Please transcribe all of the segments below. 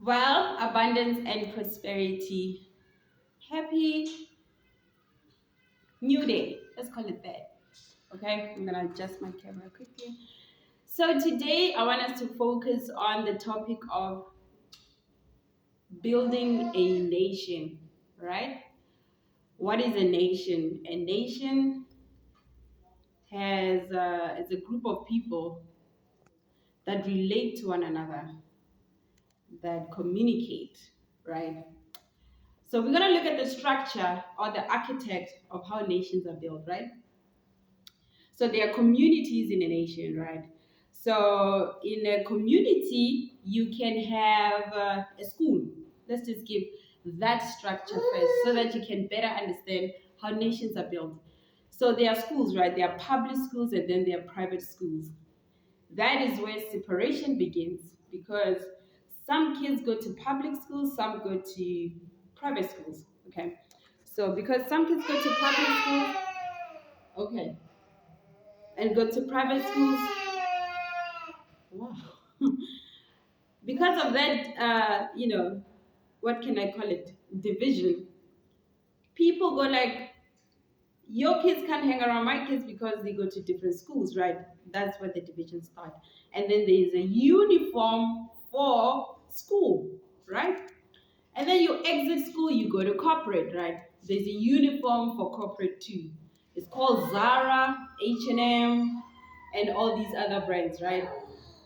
Wealth, abundance, and prosperity. Happy new day. Let's call it that. Okay, I'm gonna adjust my camera quickly. So today I want us to focus on the topic of building a nation, right? What is a nation? A nation is a group of people that relate to one another, that communicate, right? So we're gonna look at the structure or the architect of how nations are built, right? So there are communities in a nation, right? So in a community, you can have a school. Let's just give that structure first so that you can better understand how nations are built. So there are schools, right? There are public schools and then there are private schools. That is where separation begins because some kids go to public schools, some go to private schools. Okay. So because some kids go to public schools, okay, and go to private schools. Wow. Because of that, what can I call it? Division. People go like, your kids can't hang around my kids because they go to different schools, right? That's where the division starts. And then there is a uniform for school, right? And then you exit school, you go to corporate, right? There's a uniform for corporate too. It's called Zara, H&M, and all these other brands, right?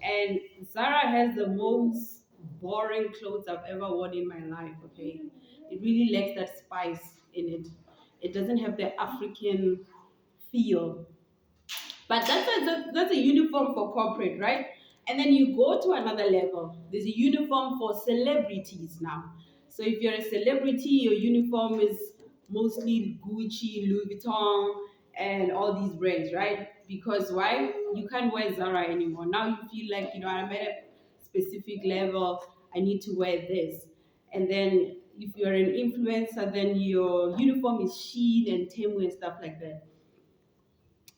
And Zara has the most boring clothes I've ever worn in my life, okay? It really lacks that spice in it. It doesn't have the African feel. But that's a uniform for corporate, right? And then you go to another level. There's a uniform for celebrities now. So if you're a celebrity, your uniform is mostly Gucci, Louis Vuitton, and all these brands, right? Because why? You can't wear Zara anymore. Now you feel like, I'm at a specific level, I need to wear this. And then if you're an influencer, then your uniform is Shein and Temu and stuff like that.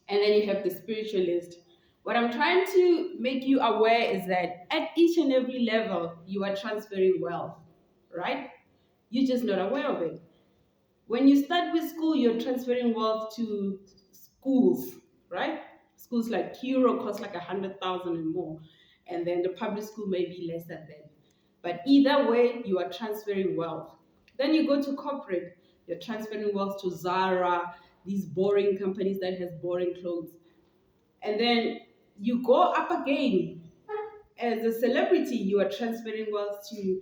And then you have the spiritualist. What I'm trying to make you aware is that at each and every level, you are transferring wealth, right? You're just not aware of it. When you start with school, you're transferring wealth to schools, right? Schools like Kuro cost like 100,000 and more, and then the public school may be less than that. But either way, you are transferring wealth. Then you go to corporate, you're transferring wealth to Zara, these boring companies that has boring clothes. And then you go up again. As a celebrity, you are transferring wealth to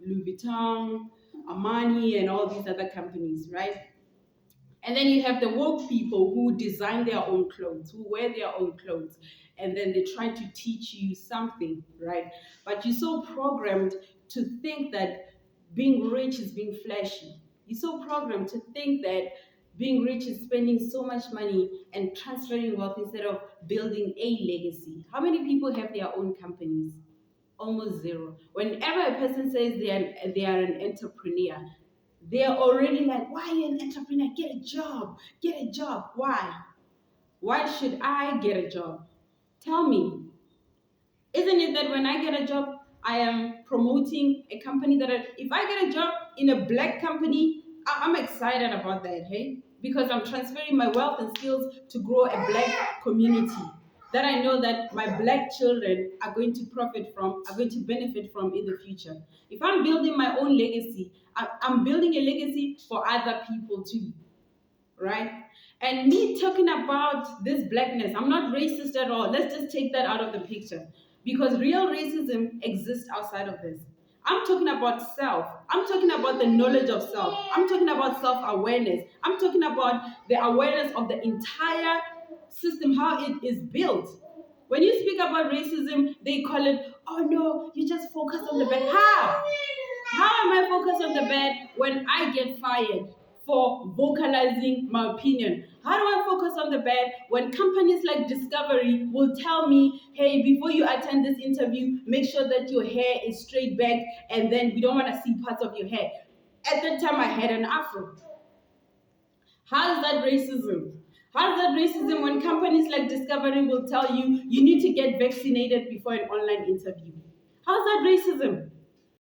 Louis Vuitton, Armani, and all these other companies, right? And then you have the woke people who design their own clothes, who wear their own clothes, and then they try to teach you something, right? But you're so programmed to think that being rich is being flashy. You're so programmed to think that being rich is spending so much money and transferring wealth instead of building a legacy. How many people have their own companies? Almost zero. Whenever a person says they are an entrepreneur, they are already like, why are you an entrepreneur? Get a job. Get a job. Why? Why should I get a job? Tell me. Isn't it that when I get a job, I am promoting a company if I get a job in a black company, I'm excited about that, hey? Because I'm transferring my wealth and skills to grow a black community that I know that my black children are going to profit from, are going to benefit from in the future. If I'm building my own legacy, I'm building a legacy for other people too, right? And me talking about this blackness, I'm not racist at all. Let's just take that out of the picture because real racism exists outside of this. I'm talking about self. I'm talking about the knowledge of self. I'm talking about self-awareness. I'm talking about the awareness of the entire system, how it is built. When you speak about racism, they call it, oh no, you just focus on the bad. How? How am I focused on the bad when I get fired for vocalizing my opinion? How do I focus on the bad when companies like Discovery will tell me, hey, before you attend this interview, make sure that your hair is straight back and then we don't want to see parts of your hair. At that time, I had an afro. How is that racism? How is that racism when companies like Discovery will tell you you need to get vaccinated before an online interview? How is that racism?